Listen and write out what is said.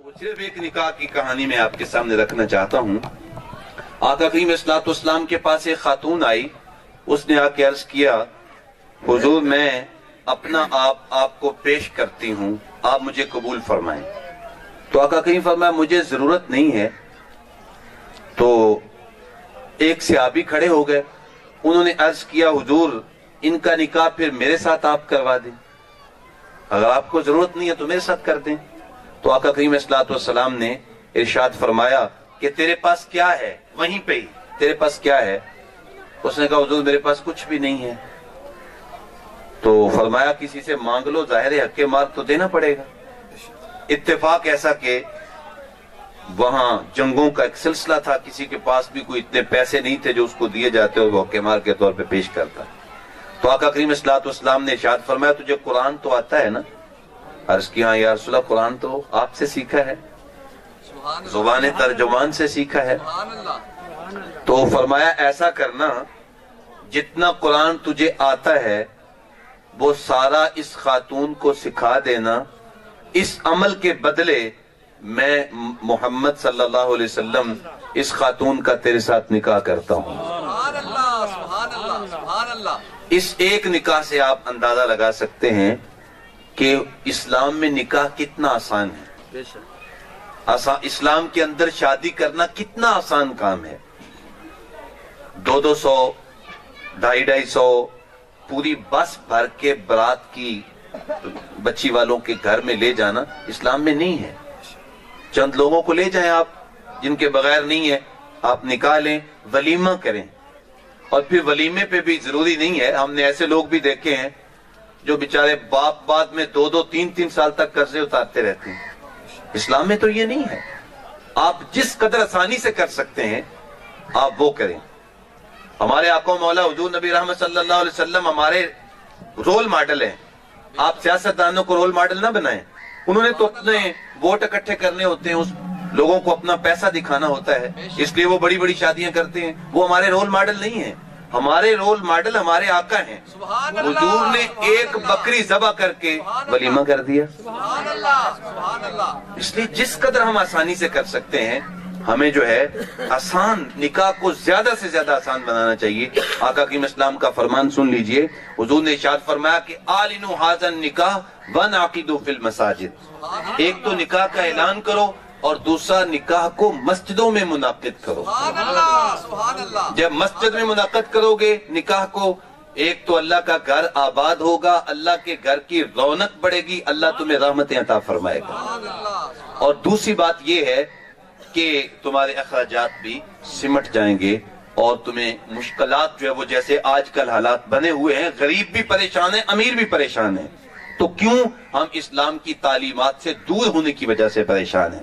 वो सिर्फ एक निकाह की कहानी मैं आपके सामने रखना चाहता हूँ। आका करीम अलैहिस्सलाम के पास एक खातून आई, उसने आके अर्ज किया, हुजूर मैं अपना आपको पेश करती हूँ, आप मुझे कबूल फरमाएं। तो आका करीम फरमाया मुझे जरूरत नहीं है। तो एक सहाबी खड़े हो गए, उन्होंने अर्ज किया, हुजूर इनका निकाह फिर मेरे साथ आप करवा दें, अगर आपको जरूरत नहीं है तो मेरे साथ कर दें। तो आका करीम अलैहिस्सलाम ने इरशाद फरमाया कि तेरे पास क्या है, वहीं पे ही तेरे पास क्या है। उसने कहा हुजूर मेरे पास कुछ भी नहीं है। तो फरमाया किसी से मांग लो, जाहिर है हक्के माल तो देना पड़ेगा। इत्तेफाक ऐसा कि वहां जंगों का एक सिलसिला था, किसी के पास भी कोई इतने पैसे नहीं थे जो उसको दिए जाते और वो हक्के माल के तौर पे पेश करता। तो आका करीम अलैहिस्सलाम ने इरशाद फरमाया तुझे कुरान तो आता है ना? अर्ज किया हाँ या रसूल अल्लाह, कुरान तो आपसे सीखा है, जुबान तर्जुमान से सीखा है। तो फरमाया ऐसा करना, जितना कुरान तुझे आता है वो सारा इस खातून को सिखा देना, इस अमल के बदले मैं मोहम्मद सल्लल्लाहु अलैहि वसल्लम इस खातून का तेरे साथ निकाह करता हूँ। इस एक निकाह से आप अंदाजा लगा सकते हैं कि इस्लाम में निकाह कितना आसान है। इस्लाम के अंदर शादी करना कितना आसान काम है। 200 250 पूरी बस भर के बारात की बच्ची वालों के घर में ले जाना इस्लाम में नहीं है। चंद लोगों को ले जाएं आप, जिनके बगैर नहीं है, आप निकाह लें, वलीमा करें। और फिर वलीमे पे भी जरूरी नहीं है, हमने ऐसे लोग भी देखे हैं जो बेचारे बाप बाद में 2-2 3-3 साल तक कर्जे उतारते रहते हैं। इस्लाम में तो ये नहीं है। आप जिस कदर आसानी से कर सकते हैं आप वो करें। हमारे आका मौला हुजूर नबी रहमत सल्लल्लाहु अलैहि वसल्लम हमारे रोल मॉडल हैं। आप सियासतदानों को रोल मॉडल ना बनाएं। उन्होंने तो अपने वोट इकट्ठे करने होते हैं, उस लोगों को अपना पैसा दिखाना होता है, इसलिए वो बड़ी बड़ी शादियां करते हैं। वो हमारे रोल मॉडल नहीं है। हमारे रोल मॉडल हमारे आका हैं। हुजूर ने एक बकरी ज़बह करके वलीमा कर दिया। इसलिए जिस कदर हम आसानी से कर सकते हैं, हमें जो है आसान निकाह को ज्यादा से ज्यादा आसान बनाना चाहिए। आका की इस्लाम का फरमान सुन लीजिए। हुजूर ने इरशाद फरमाया कि आलिनु हाज़न निकाह वन आकिदु फिल मसाजिद। एक तो निकाह का ऐलान करो और दूसरा निकाह को मस्जिदों में मुनाकिद करो। जब मस्जिद में मुनाकिद करोगे निकाह को, एक तो अल्लाह का घर आबाद होगा, अल्लाह के घर की रौनक बढ़ेगी, अल्लाह तुम्हें रहमतें अता फरमाएगा। और दूसरी बात यह है कि तुम्हारे अखराजात भी सिमट जाएंगे और तुम्हें मुश्किलात जो है वो, जैसे आजकल हालात बने हुए हैं, गरीब भी परेशान है, अमीर भी परेशान है, तो क्यों हम इस्लाम की तालीमात से दूर होने की वजह से परेशान हैं।